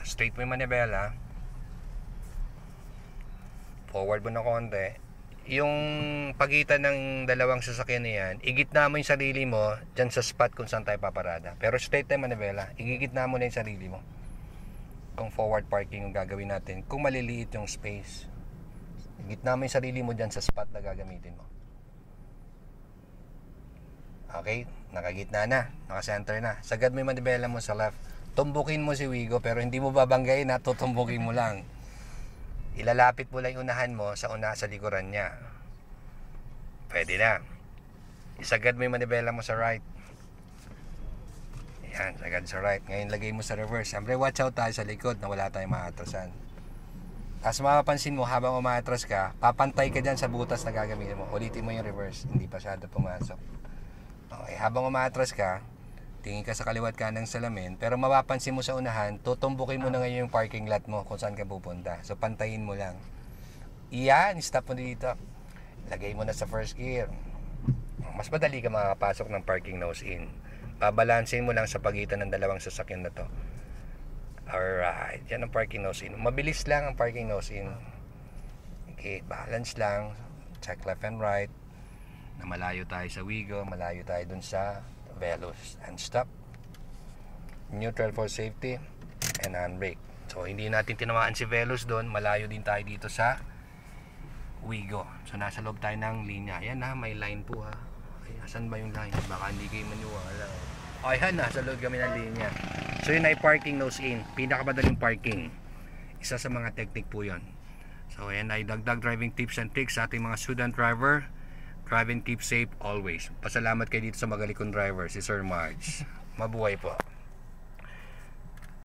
straight mo yung manibela, forward mo na konti. Yung pagitan ng dalawang sasakyan na yan, igitna mo yung sarili mo dyan sa spot kung saan tayo paparada. Pero straight tayo manibela, igigitna mo na yung sarili mo kung forward parking yung gagawin natin. Kung maliliit yung space, igitna mo yung sarili mo dyan sa spot na gagamitin mo. Okay, nakagitna na, nakacenter na. Sagad mo yung manibela mo sa left. Tumbukin mo si Wigo, pero hindi mo babanggayin na, tutumbukin mo lang. Ilalapit mo lang yung unahan mo sa likuran niya. Pwede na. Isagad mo yung manibela mo sa right. Yan, sagad sa right. Ngayon lagay mo sa reverse. Siyempre watch out tayo sa likod na wala tayong maatrasan. Tapos mapapansin mo habang umaatras ka, papantay ka dyan sa butas na gagamitin mo. Ulitin mo yung reverse, hindi pa masyado pumasok. Okay, habang umaatras ka, tingin ka sa kaliwat kanang salamin, pero mapapansin mo sa unahan, tutumbukin mo na ngayon yung parking lot mo kung saan ka pupunta. So pantayin mo lang. Iyan, stop mo dito. Lagay mo na sa first gear. Mas madali ka makakapasok ng parking nose in. Babalansin mo lang sa pagitan ng dalawang sasakyan na to. Alright, yan ang parking nose in. Mabilis lang ang parking nose in. Okay, balance lang. Check left and right. Na malayo tayo sa Wigo, malayo tayo dun sa Veloz. And stop. Neutral for safety. And handbrake. So hindi natin tinamaan si Veloz doon, malayo din tayo dito sa Wigo. So nasa loob tayo ng linya. Ayan na, may line po ha. Ay, asan ba yung line? Baka hindi kayo maniwala. Ayan, nasa loob kami ng linya. So yun ay parking nose in. Pinakamadaling parking. Isa sa mga technique po yun. So ayan ay dagdag driving tips and tricks sa ating mga student driver. Drive and keep safe always. Pasalamat kayo dito sa magaling kong driver, si Sir Marge. Mabuhay po.